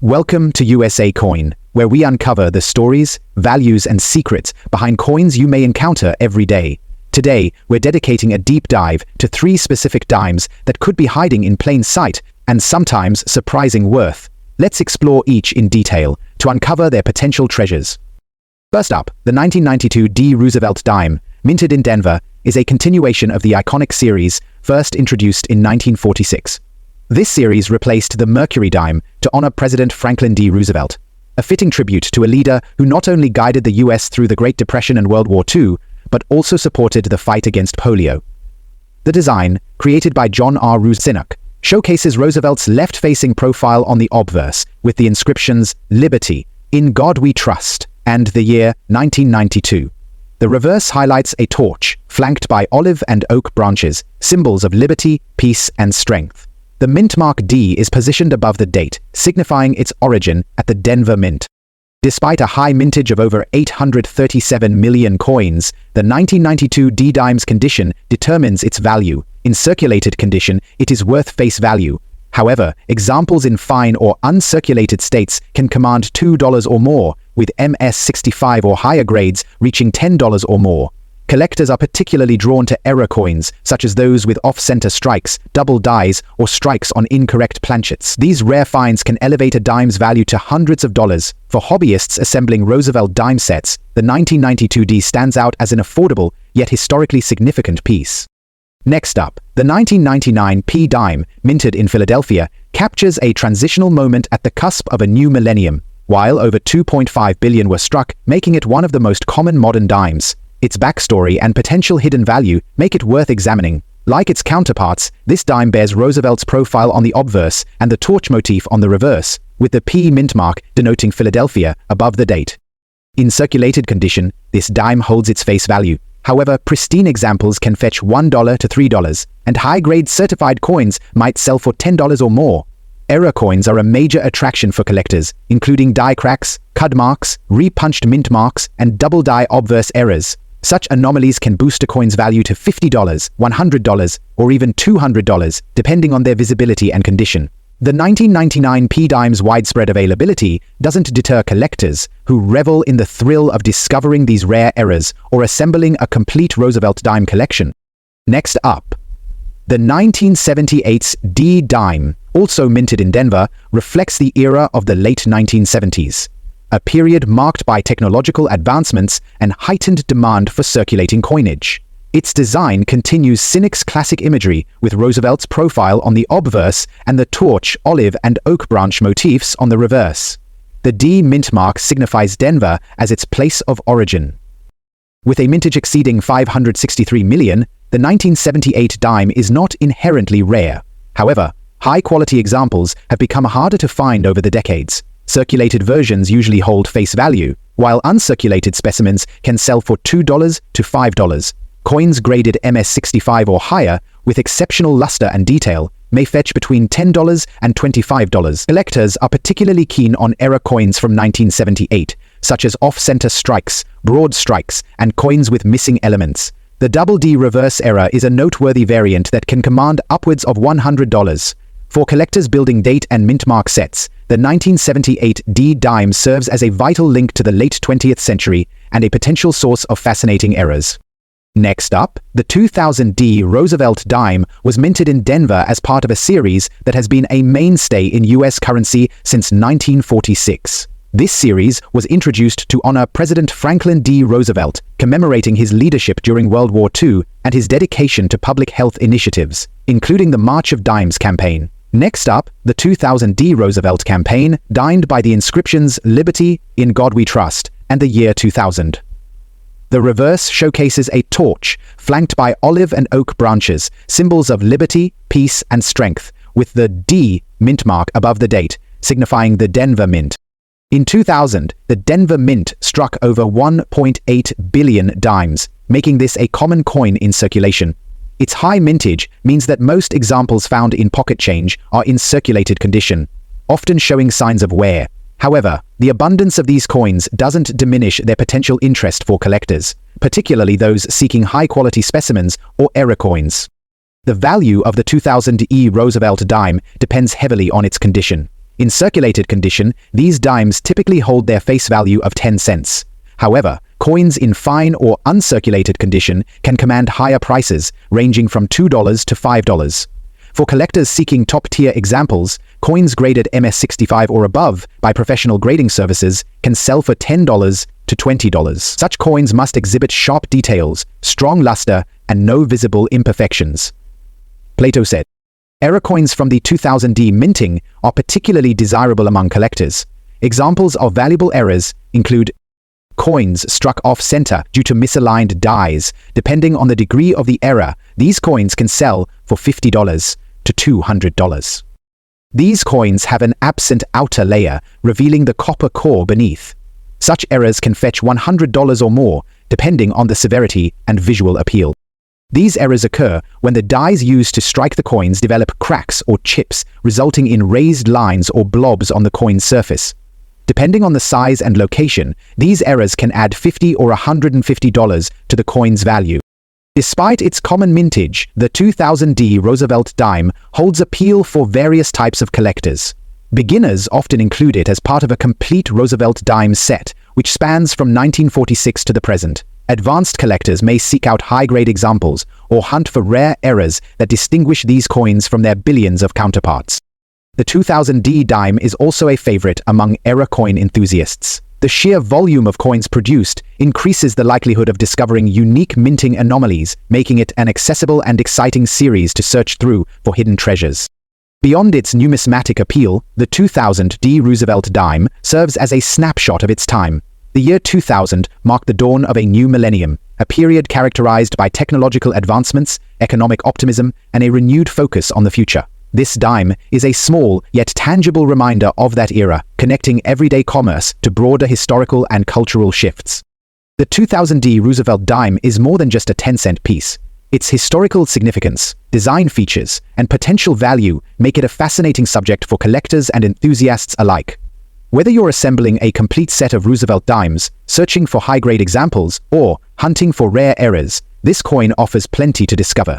Welcome to USA Coin, where we uncover the stories, values, and secrets behind coins you may encounter every day. Today, we're dedicating a deep dive to 3 specific dimes that could be hiding in plain sight and sometimes surprising worth. Let's explore each in detail to uncover their potential treasures. First up, the 1992 D Roosevelt Dime, minted in Denver, is a continuation of the iconic series first introduced in 1946. This series replaced the Mercury dime to honor President Franklin D. Roosevelt, a fitting tribute to a leader who not only guided the U.S. through the Great Depression and World War II, but also supported the fight against polio. The design, created by John R. Roosevelt, showcases Roosevelt's left-facing profile on the obverse with the inscriptions "Liberty, in God We Trust," and the year 1992. The reverse highlights a torch, flanked by olive and oak branches, symbols of liberty, peace, and strength. The mint mark D is positioned above the date, signifying its origin at the Denver Mint. Despite a high mintage of over 837 million coins, the 1992 D dime's condition determines its value. In circulated condition, it is worth face value. However, examples in fine or uncirculated states can command $2 or more, with MS65 or higher grades reaching $10 or more. Collectors are particularly drawn to error coins, such as those with off-center strikes, double dies, or strikes on incorrect planchets. These rare finds can elevate a dime's value to hundreds of dollars. For hobbyists assembling Roosevelt dime sets, the 1992 D stands out as an affordable, yet historically significant piece. Next up, the 1999 P dime, minted in Philadelphia, captures a transitional moment at the cusp of a new millennium. While over 2.5 billion were struck, making it one of the most common modern dimes. Its backstory and potential hidden value make it worth examining. Like its counterparts, this dime bears Roosevelt's profile on the obverse and the torch motif on the reverse, with the P mint mark denoting Philadelphia above the date. In circulated condition, this dime holds its face value. However, pristine examples can fetch $1 to $3, and high-grade certified coins might sell for $10 or more. Error coins are a major attraction for collectors, including die cracks, cud marks, repunched mint marks, and double die obverse errors. Such anomalies can boost a coin's value to $50, $100, or even $200, depending on their visibility and condition. The 1999 P dime's widespread availability doesn't deter collectors, who revel in the thrill of discovering these rare errors or assembling a complete Roosevelt dime collection. Next up, the 1978's D dime, also minted in Denver, reflects the era of the late 1970s. A period marked by technological advancements and heightened demand for circulating coinage. Its design continues Cynic's classic imagery, with Roosevelt's profile on the obverse and the torch, olive, and oak branch motifs on the reverse. The D mint mark signifies Denver as its place of origin. With a mintage exceeding 563 million, the 1978 dime is not inherently rare. However, high-quality examples have become harder to find over the decades. Circulated versions usually hold face value, while uncirculated specimens can sell for $2 to $5. Coins graded MS65 or higher, with exceptional luster and detail, may fetch between $10 and $25. Collectors are particularly keen on error coins from 1978, such as off-center strikes, broad strikes, and coins with missing elements. The double D reverse error is a noteworthy variant that can command upwards of $100. For collectors building date and mint mark sets, the 1978 D dime serves as a vital link to the late 20th century and a potential source of fascinating errors. Next up, the 2000 D Roosevelt dime was minted in Denver as part of a series that has been a mainstay in U.S. currency since 1946. This series was introduced to honor President Franklin D. Roosevelt, commemorating his leadership during World War II and his dedication to public health initiatives, including the March of Dimes campaign. Next up, the 2000 D Roosevelt campaign, dined by the inscriptions "Liberty, in God We Trust," and the year 2000. The reverse showcases a torch, flanked by olive and oak branches, symbols of liberty, peace, and strength, with the D mint mark above the date, signifying the Denver Mint. In 2000, the Denver Mint struck over 1.8 billion dimes, making this a common coin in circulation. Its high mintage means that most examples found in pocket change are in circulated condition, often showing signs of wear. However, the abundance of these coins doesn't diminish their potential interest for collectors, particularly those seeking high-quality specimens or error coins. The value of the 2000 E Roosevelt dime depends heavily on its condition. In circulated condition, these dimes typically hold their face value of 10 cents. However, coins in fine or uncirculated condition can command higher prices, ranging from $2 to $5. For collectors seeking top-tier examples, coins graded MS65 or above by professional grading services can sell for $10 to $20. Such coins must exhibit sharp details, strong luster, and no visible imperfections. Plato said, "Error coins from the 2000D minting are particularly desirable among collectors. Examples of valuable errors include coins struck off-center due to misaligned dies. Depending on the degree of the error, these coins can sell for $50 to $200. These coins have an absent outer layer, revealing the copper core beneath. Such errors can fetch $100 or more, depending on the severity and visual appeal. These errors occur when the dies used to strike the coins develop cracks or chips, resulting in raised lines or blobs on the coin's surface. Depending on the size and location, these errors can add $50 or $150 to the coin's value. Despite its common mintage, the 2000D Roosevelt dime holds appeal for various types of collectors. Beginners often include it as part of a complete Roosevelt dime set, which spans from 1946 to the present. Advanced collectors may seek out high-grade examples or hunt for rare errors that distinguish these coins from their billions of counterparts. The 2000D dime is also a favorite among error coin enthusiasts. The sheer volume of coins produced increases the likelihood of discovering unique minting anomalies, making it an accessible and exciting series to search through for hidden treasures. Beyond its numismatic appeal, the 2000D Roosevelt dime serves as a snapshot of its time. The year 2000 marked the dawn of a new millennium, a period characterized by technological advancements, economic optimism, and a renewed focus on the future. This dime is a small yet tangible reminder of that era, connecting everyday commerce to broader historical and cultural shifts. The 2000D Roosevelt dime is more than just a 10-cent piece. Its historical significance, design features, and potential value make it a fascinating subject for collectors and enthusiasts alike. Whether you're assembling a complete set of Roosevelt dimes, searching for high-grade examples, or hunting for rare errors, this coin offers plenty to discover.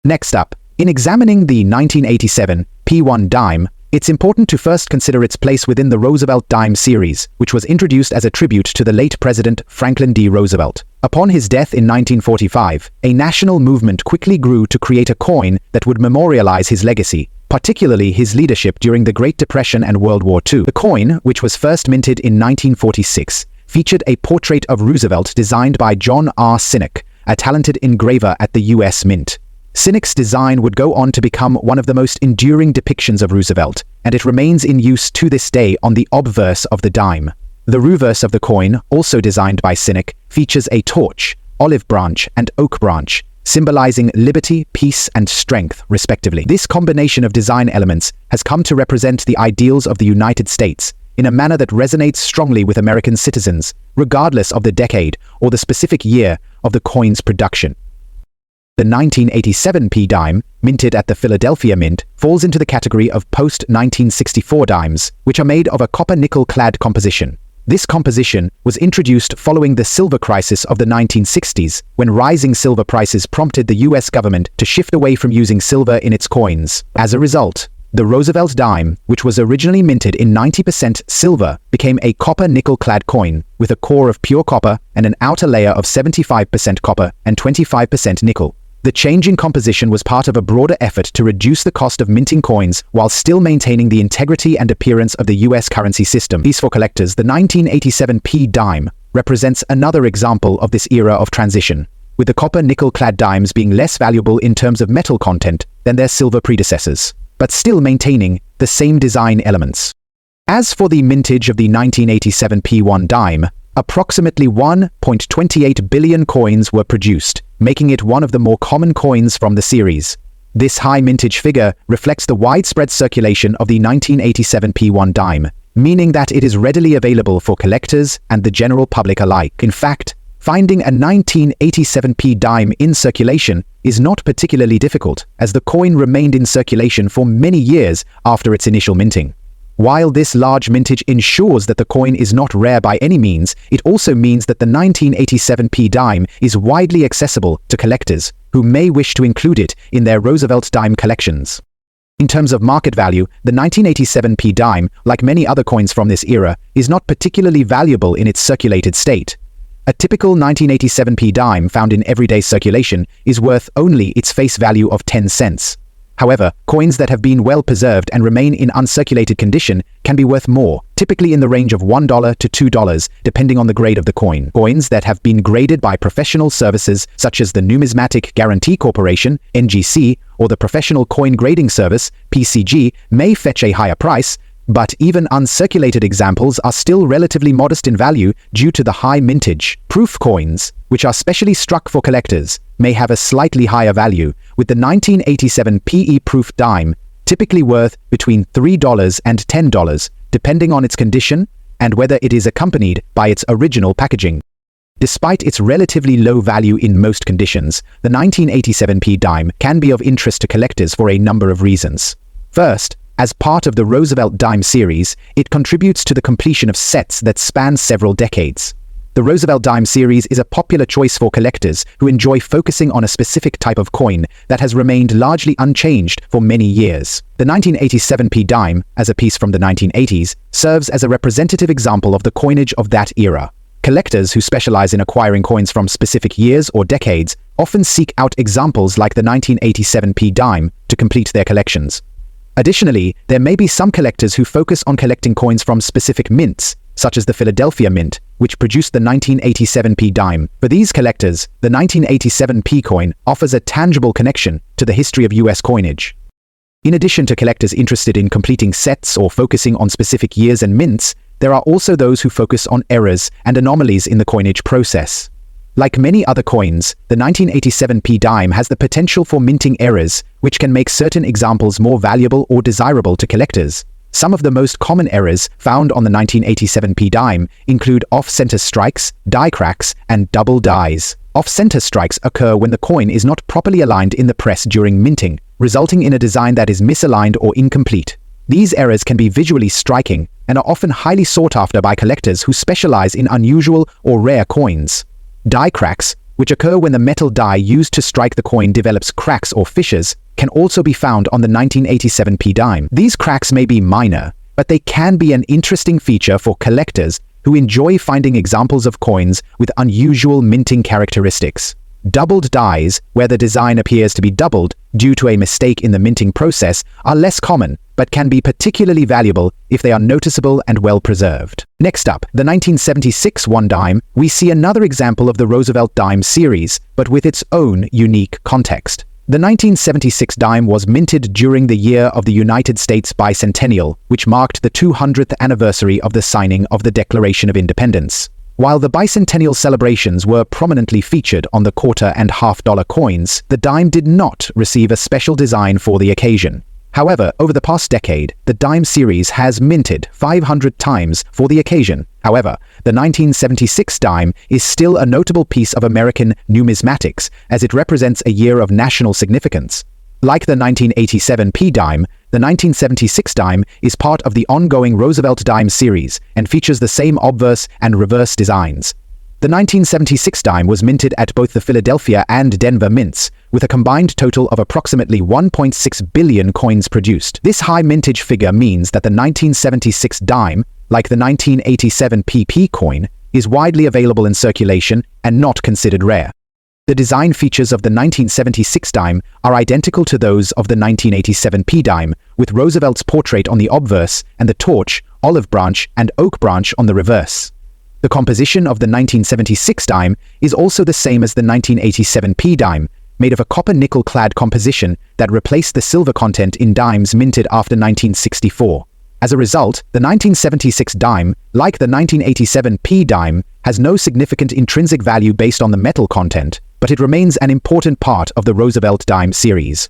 Next up, in examining the 1987 P1 dime, it's important to first consider its place within the Roosevelt dime series, which was introduced as a tribute to the late President Franklin D. Roosevelt. Upon his death in 1945, a national movement quickly grew to create a coin that would memorialize his legacy, particularly his leadership during the Great Depression and World War II. The coin, which was first minted in 1946, featured a portrait of Roosevelt designed by John R. Sinek, a talented engraver at the U.S. Mint. Sinek's design would go on to become one of the most enduring depictions of Roosevelt, and it remains in use to this day on the obverse of the dime. The reverse of the coin, also designed by Sinek, features a torch, olive branch, and oak branch, symbolizing liberty, peace, and strength, respectively. This combination of design elements has come to represent the ideals of the United States in a manner that resonates strongly with American citizens, regardless of the decade or the specific year of the coin's production. The 1987 P dime, minted at the Philadelphia Mint, falls into the category of post-1964 dimes, which are made of a copper-nickel-clad composition. This composition was introduced following the silver crisis of the 1960s, when rising silver prices prompted the U.S. government to shift away from using silver in its coins. As a result, the Roosevelt dime, which was originally minted in 90% silver, became a copper-nickel-clad coin, with a core of pure copper and an outer layer of 75% copper and 25% nickel. The change in composition was part of a broader effort to reduce the cost of minting coins while still maintaining the integrity and appearance of the U.S. currency system. For collectors, the 1987 P dime represents another example of this era of transition, with the copper-nickel-clad dimes being less valuable in terms of metal content than their silver predecessors, but still maintaining the same design elements. As for the mintage of the 1987 P1 dime, approximately 1.28 billion coins were produced, making it one of the more common coins from the series. This high mintage figure reflects the widespread circulation of the 1987 P1 dime, meaning that it is readily available for collectors and the general public alike. In fact, finding a 1987 P dime in circulation is not particularly difficult, as the coin remained in circulation for many years after its initial minting. While this large mintage ensures that the coin is not rare by any means, it also means that the 1987 P dime is widely accessible to collectors who may wish to include it in their Roosevelt dime collections. In terms of market value, the 1987 p dime, like many other coins from this era, is not particularly valuable in its circulated state. A typical 1987 p dime found in everyday circulation is worth only its face value of 10 cents. However, coins that have been well preserved and remain in uncirculated condition can be worth more, typically in the range of $1 to $2, depending on the grade of the coin. Coins that have been graded by professional services such as the Numismatic Guarantee Corporation, NGC, or the Professional Coin Grading Service, PCG, may fetch a higher price, but even uncirculated examples are still relatively modest in value due to the high mintage. Proof coins, which are specially struck for collectors, may have a slightly higher value, with the 1987 PE proof dime typically worth between $3 and $10, depending on its condition and whether it is accompanied by its original packaging. Despite its relatively low value in most conditions, the 1987 p dime can be of interest to collectors for a number of reasons. First, as part of the Roosevelt Dime series, it contributes to the completion of sets that span several decades. The Roosevelt Dime series is a popular choice for collectors who enjoy focusing on a specific type of coin that has remained largely unchanged for many years. The 1987 p dime, as a piece from the 1980s, serves as a representative example of the coinage of that era. Collectors who specialize in acquiring coins from specific years or decades often seek out examples like the 1987 p dime to complete their collections. Additionally, there may be some collectors who focus on collecting coins from specific mints, such as the Philadelphia Mint, which produced the 1987 p dime. For these collectors, the 1987 p coin offers a tangible connection to the history of US coinage. In addition to collectors interested in completing sets or focusing on specific years and mints, there are also those who focus on errors and anomalies in the coinage process. Like many other coins, the 1987 p dime has the potential for minting errors, which can make certain examples more valuable or desirable to collectors. Some of the most common errors found on the 1987 p dime include off-center strikes, die cracks, and double dies. Off-center strikes occur when the coin is not properly aligned in the press during minting, resulting in a design that is misaligned or incomplete. These errors can be visually striking and are often highly sought after by collectors who specialize in unusual or rare coins. Die cracks, which occur when the metal die used to strike the coin develops cracks or fissures, can also be found on the 1987 p dime. These cracks may be minor, but they can be an interesting feature for collectors who enjoy finding examples of coins with unusual minting characteristics. Doubled dies, where the design appears to be doubled due to a mistake in the minting process, are less common, but can be particularly valuable if they are noticeable and well preserved. Next up, the 1976 1 dime, we see another example of the Roosevelt Dime series, but with its own unique context. The 1976 dime was minted during the year of the United States bicentennial, which marked the 200th anniversary of the signing of the Declaration of Independence. While the bicentennial celebrations were prominently featured on the quarter and half-dollar coins, the dime did not receive a special design for the occasion. However, over the past decade, the dime series has minted 500 times for the occasion. However, the 1976 dime is still a notable piece of American numismatics, as it represents a year of national significance. Like the 1987 p dime, the 1976 dime is part of the ongoing Roosevelt Dime series and features the same obverse and reverse designs. The 1976 dime was minted at both the Philadelphia and Denver mints, with a combined total of approximately 1.6 billion coins produced. This high mintage figure means that the 1976 dime, like the 1987 PP coin, is widely available in circulation and not considered rare. The design features of the 1976 dime are identical to those of the 1987 p dime, with Roosevelt's portrait on the obverse and the torch, olive branch, and oak branch on the reverse. The composition of the 1976 dime is also the same as the 1987 p dime, made of a copper-nickel-clad composition that replaced the silver content in dimes minted after 1964. As a result, the 1976 dime, like the 1987 p dime, has no significant intrinsic value based on the metal content, but it remains an important part of the Roosevelt Dime series.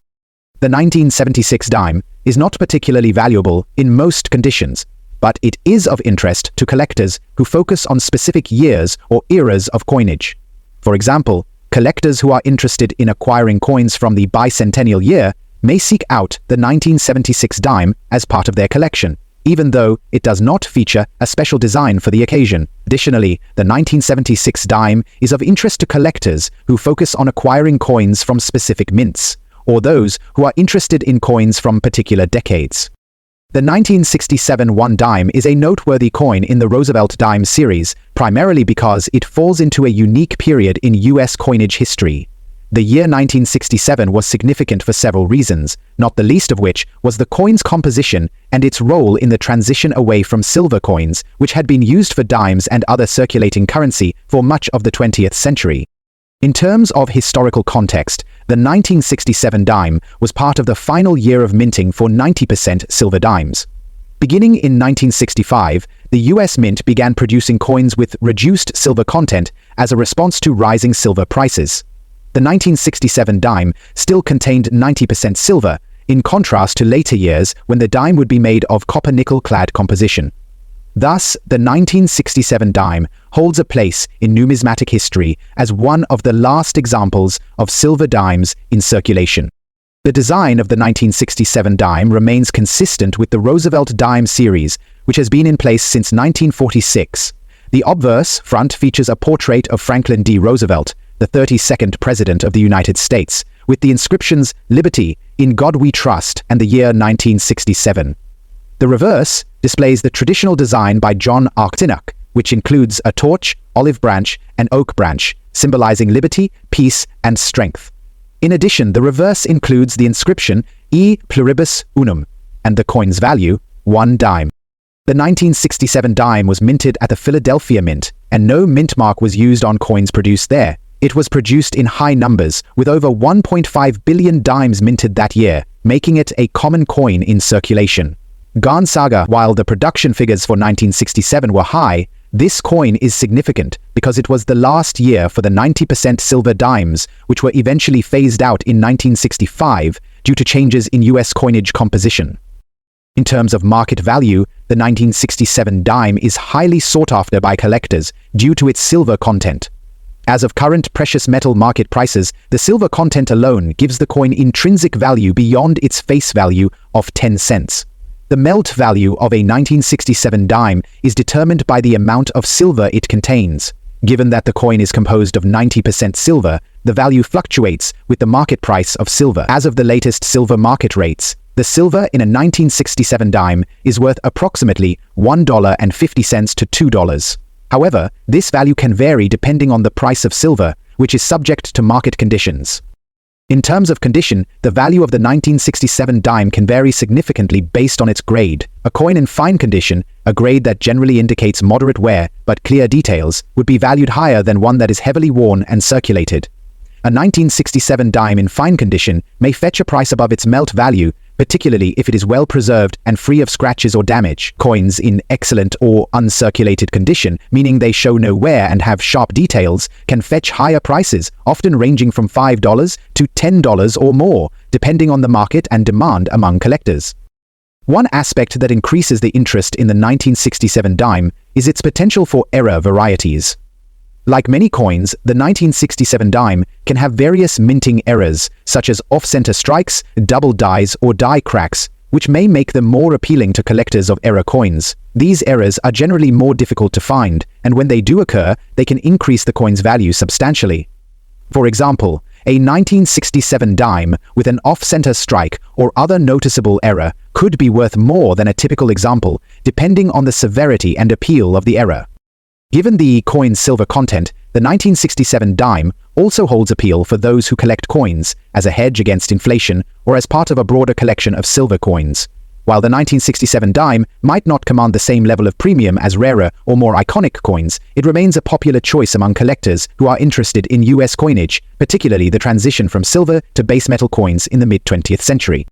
The 1976 dime is not particularly valuable in most conditions, but it is of interest to collectors who focus on specific years or eras of coinage. For example, collectors who are interested in acquiring coins from the bicentennial year may seek out the 1976 dime as part of their collection, even though it does not feature a special design for the occasion. Additionally, the 1976 dime is of interest to collectors who focus on acquiring coins from specific mints, or those who are interested in coins from particular decades. The 1967 1 dime is a noteworthy coin in the Roosevelt Dimes series, primarily because it falls into a unique period in U.S. coinage history. The year 1967 was significant for several reasons, not the least of which was the coin's composition and its role in the transition away from silver coins, which had been used for dimes and other circulating currency for much of the 20th century. In terms of historical context, the 1967 dime was part of the final year of minting for 90% silver dimes. Beginning in 1965, the U.S. Mint began producing coins with reduced silver content as a response to rising silver prices. The 1967 dime still contained 90% silver, in contrast to later years when the dime would be made of copper-nickel-clad composition. Thus, the 1967 dime holds a place in numismatic history as one of the last examples of silver dimes in circulation. The design of the 1967 dime remains consistent with the Roosevelt Dime series, which has been in place since 1946. The obverse front features a portrait of Franklin D. Roosevelt, the 32nd President of the United States, with the inscriptions "Liberty, in God We Trust" and the year 1967. The reverse displays the traditional design by John Arctinuk, which includes a torch, olive branch, and oak branch, symbolizing liberty, peace, and strength. In addition, the reverse includes the inscription E pluribus unum, and the coin's value, 1 dime. The 1967 dime was minted at the Philadelphia Mint, and no mint mark was used on coins produced there. It was produced in high numbers, with over 1.5 billion dimes minted that year, making it a common coin in circulation. Gonzaga, while the production figures for 1967 were high, this coin is significant because it was the last year for the 90% silver dimes, which were eventually phased out in 1965 due to changes in U.S. coinage composition. In terms of market value, the 1967 dime is highly sought after by collectors due to its silver content. As of current precious metal market prices, the silver content alone gives the coin intrinsic value beyond its face value of 10 cents. The melt value of a 1967 dime is determined by the amount of silver it contains. Given that the coin is composed of 90% silver, the value fluctuates with the market price of silver. As of the latest silver market rates, the silver in a 1967 dime is worth approximately $1.50 to $2. However, this value can vary depending on the price of silver, which is subject to market conditions. In terms of condition, the value of the 1967 dime can vary significantly based on its grade. A coin in fine condition, a grade that generally indicates moderate wear but clear details, would be valued higher than one that is heavily worn and circulated. A 1967 dime in fine condition may fetch a price above its melt value, particularly if it is well preserved and free of scratches or damage. Coins in excellent or uncirculated condition, meaning they show no wear and have sharp details, can fetch higher prices, often ranging from $5 to $10 or more, depending on the market and demand among collectors. One aspect that increases the interest in the 1967 dime is its potential for error varieties. Like many coins, the 1967 dime can have various minting errors, such as off-center strikes, double dies, or die cracks, which may make them more appealing to collectors of error coins. These errors are generally more difficult to find, and when they do occur, they can increase the coin's value substantially. For example, a 1967 dime with an off-center strike or other noticeable error could be worth more than a typical example, depending on the severity and appeal of the error. Given the coin's silver content, the 1967 dime also holds appeal for those who collect coins, as a hedge against inflation or as part of a broader collection of silver coins. While the 1967 dime might not command the same level of premium as rarer or more iconic coins, it remains a popular choice among collectors who are interested in U.S. coinage, particularly the transition from silver to base metal coins in the mid-20th century.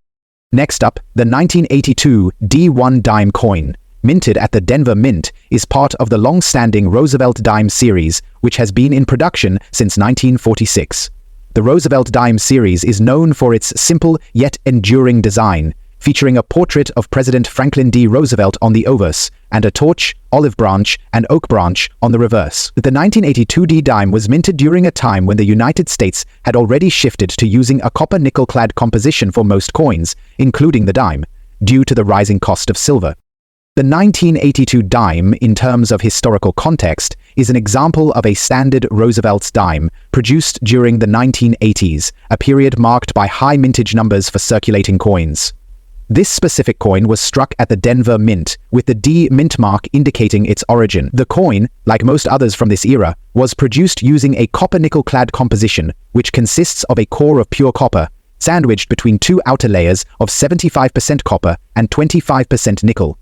Next up, the 1982 D1 dime coin, minted at the Denver Mint, is part of the long-standing Roosevelt Dimes series, which has been in production since 1946. The Roosevelt Dimes series is known for its simple yet enduring design, featuring a portrait of President Franklin D. Roosevelt on the obverse, and a torch, olive branch, and oak branch on the reverse. The 1982 D dime was minted during a time when the United States had already shifted to using a copper-nickel-clad composition for most coins, including the dime, due to the rising cost of silver. The 1982 dime, in terms of historical context, is an example of a standard Roosevelt's dime produced during the 1980s, a period marked by high mintage numbers for circulating coins. This specific coin was struck at the Denver Mint, with the D mint mark indicating its origin. The coin, like most others from this era, was produced using a copper-nickel clad composition, which consists of a core of pure copper, sandwiched between two outer layers of 75% copper and 25% nickel.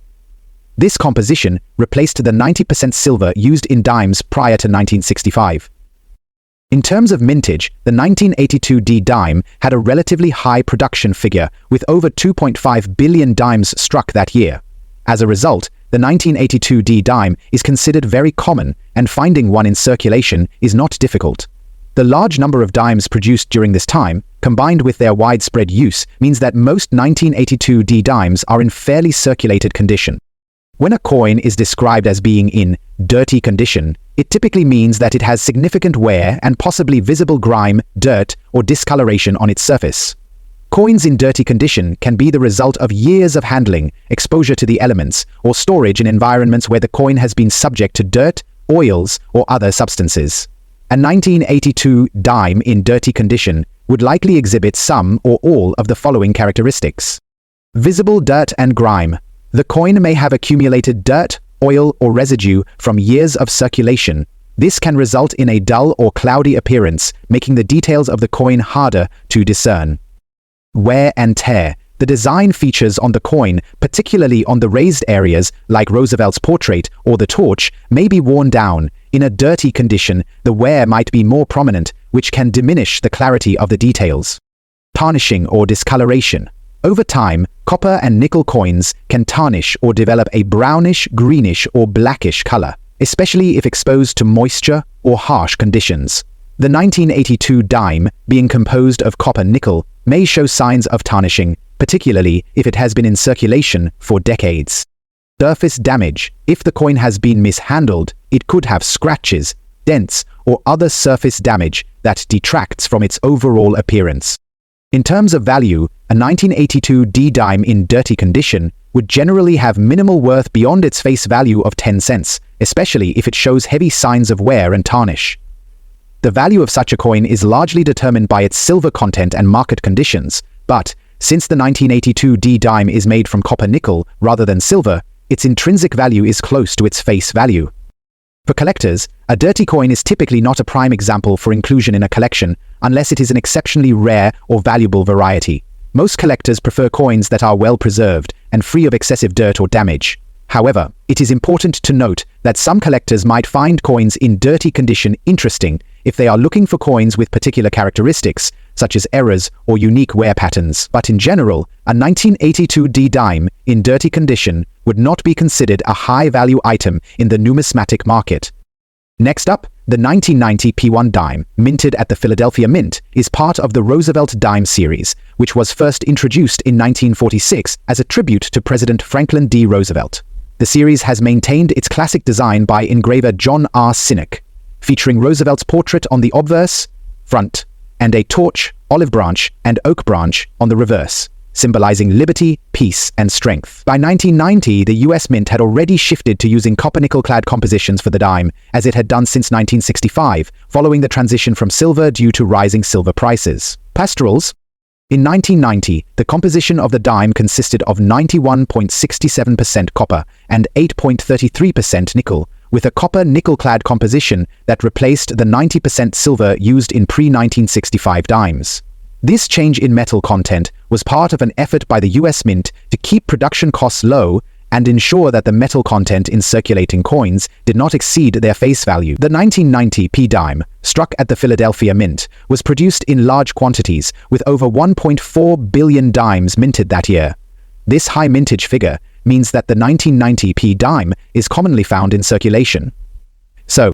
This composition replaced the 90% silver used in dimes prior to 1965. In terms of mintage, the 1982 D dime had a relatively high production figure, with over 2.5 billion dimes struck that year. As a result, the 1982 D dime is considered very common, and finding one in circulation is not difficult. The large number of dimes produced during this time, combined with their widespread use, means that most 1982 D dimes are in fairly circulated condition. When a coin is described as being in dirty condition, it typically means that it has significant wear and possibly visible grime, dirt, or discoloration on its surface. Coins in dirty condition can be the result of years of handling, exposure to the elements, or storage in environments where the coin has been subject to dirt, oils, or other substances. A 1982 dime in dirty condition would likely exhibit some or all of the following characteristics. Visible dirt and grime. The coin may have accumulated dirt, oil, or residue from years of circulation. This can result in a dull or cloudy appearance, making the details of the coin harder to discern. Wear and tear. The design features on the coin, particularly on the raised areas like Roosevelt's portrait or the torch, may be worn down. In a dirty condition, the wear might be more prominent, which can diminish the clarity of the details. Tarnishing or discoloration. Over time, copper and nickel coins can tarnish or develop a brownish, greenish, or blackish color, especially if exposed to moisture or harsh conditions. The 1982 dime, being composed of copper-nickel, may show signs of tarnishing, particularly if it has been in circulation for decades. Surface damage. If the coin has been mishandled, it could have scratches, dents, or other surface damage that detracts from its overall appearance. In terms of value, a 1982 D dime in dirty condition would generally have minimal worth beyond its face value of 10 cents, especially if it shows heavy signs of wear and tarnish. The value of such a coin is largely determined by its silver content and market conditions, but since the 1982 D dime is made from copper-nickel rather than silver, its intrinsic value is close to its face value. For collectors, a dirty coin is typically not a prime example for inclusion in a collection unless it is an exceptionally rare or valuable variety. Most collectors prefer coins that are well preserved and free of excessive dirt or damage. However, it is important to note that some collectors might find coins in dirty condition interesting if they are looking for coins with particular characteristics, such as errors or unique wear patterns. But in general, a 1982 D dime in dirty condition would not be considered a high-value item in the numismatic market. Next up, the 1990 P1 dime, minted at the Philadelphia Mint, is part of the Roosevelt Dime series, which was first introduced in 1946 as a tribute to President Franklin D. Roosevelt. The series has maintained its classic design by engraver John R. Sinek, featuring Roosevelt's portrait on the obverse, front, and a torch, olive branch, and oak branch on the reverse, symbolizing liberty, peace, and strength. By 1990, the US Mint had already shifted to using copper-nickel-clad compositions for the dime, as it had done since 1965, following the transition from silver due to rising silver prices. Pastorals. In 1990, the composition of the dime consisted of 91.67% copper and 8.33% nickel, with a copper-nickel-clad composition that replaced the 90% silver used in pre-1965 dimes. This change in metal content was part of an effort by the US Mint to keep production costs low and ensure that the metal content in circulating coins did not exceed their face value. The 1990 P dime, struck at the Philadelphia Mint, was produced in large quantities, with over 1.4 billion dimes minted that year. This high mintage figure means that the 1990 P dime is commonly found in circulation. So,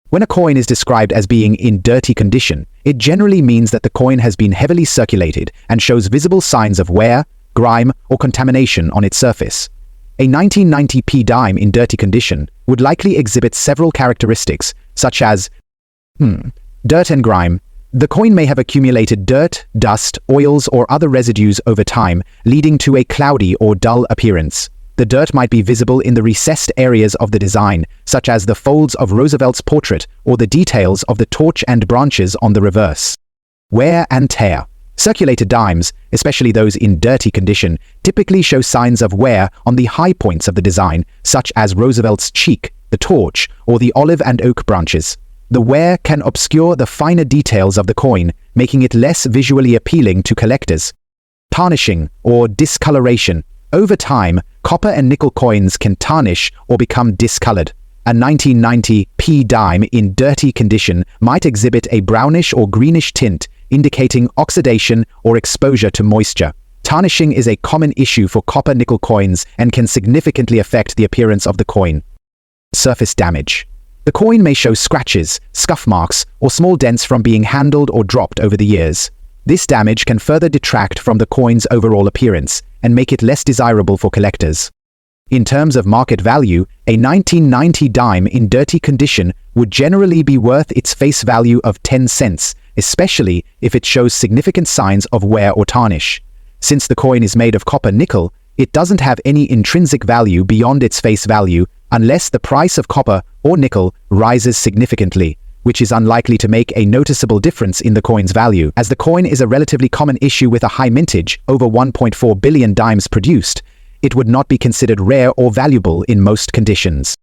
when a coin is described as being in dirty condition, it generally means that the coin has been heavily circulated and shows visible signs of wear, grime, or contamination on its surface. A 1990 P dime in dirty condition would likely exhibit several characteristics, such as dirt and grime. The coin may have accumulated dirt, dust, oils, or other residues over time, leading to a cloudy or dull appearance. The The dirt might be visible in the recessed areas of the design, such as the folds of Roosevelt's portrait or the details of the torch and branches on the reverse. Wear and tear. Circulated dimes, especially those in dirty condition, typically show signs of wear on the high points of the design, such as Roosevelt's cheek, the torch, or the olive and oak branches. The wear can obscure the finer details of the coin, making it less visually appealing to collectors. Tarnishing or discoloration. Over time, copper and nickel coins can tarnish or become discolored. A 1990 P dime in dirty condition might exhibit a brownish or greenish tint, indicating oxidation or exposure to moisture. Tarnishing is a common issue for copper-nickel coins and can significantly affect the appearance of the coin. Surface damage. The coin may show scratches, scuff marks, or small dents from being handled or dropped over the years. This damage can further detract from the coin's overall appearance and make it less desirable for collectors. In terms of market value, a 1990 dime in dirty condition would generally be worth its face value of 10 cents, especially if it shows significant signs of wear or tarnish. Since the coin is made of copper-nickel, it doesn't have any intrinsic value beyond its face value unless the price of copper or nickel rises significantly, which is unlikely to make a noticeable difference in the coin's value. As the coin is a relatively common issue with a high mintage, over 1.4 billion dimes produced, it would not be considered rare or valuable in most conditions.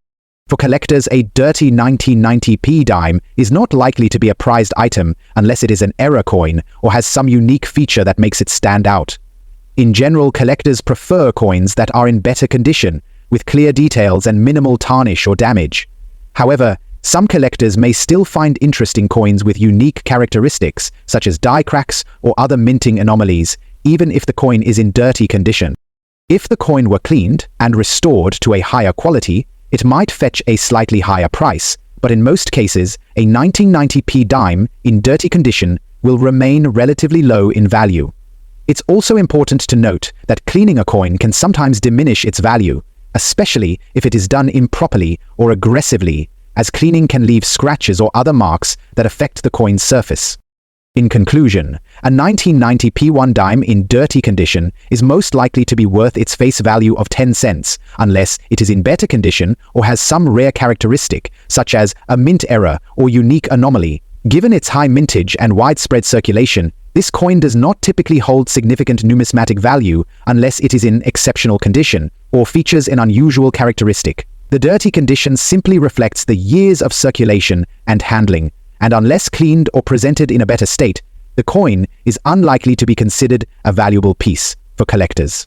For collectors, a dirty 1990 P dime is not likely to be a prized item unless it is an error coin or has some unique feature that makes it stand out. In general, collectors prefer coins that are in better condition, with clear details and minimal tarnish or damage. However, some collectors may still find interesting coins with unique characteristics, such as die cracks or other minting anomalies, even if the coin is in dirty condition. If the coin were cleaned and restored to a higher quality, it might fetch a slightly higher price, but in most cases, a 1990 P dime in dirty condition will remain relatively low in value. It's also important to note that cleaning a coin can sometimes diminish its value, especially if it is done improperly or aggressively, as cleaning can leave scratches or other marks that affect the coin's surface. In conclusion, a 1990 P1 dime in dirty condition is most likely to be worth its face value of 10 cents, unless it is in better condition or has some rare characteristic, such as a mint error or unique anomaly. Given its high mintage and widespread circulation, this coin does not typically hold significant numismatic value unless it is in exceptional condition or features an unusual characteristic. The dirty condition simply reflects the years of circulation and handling, and unless cleaned or presented in a better state, the coin is unlikely to be considered a valuable piece for collectors.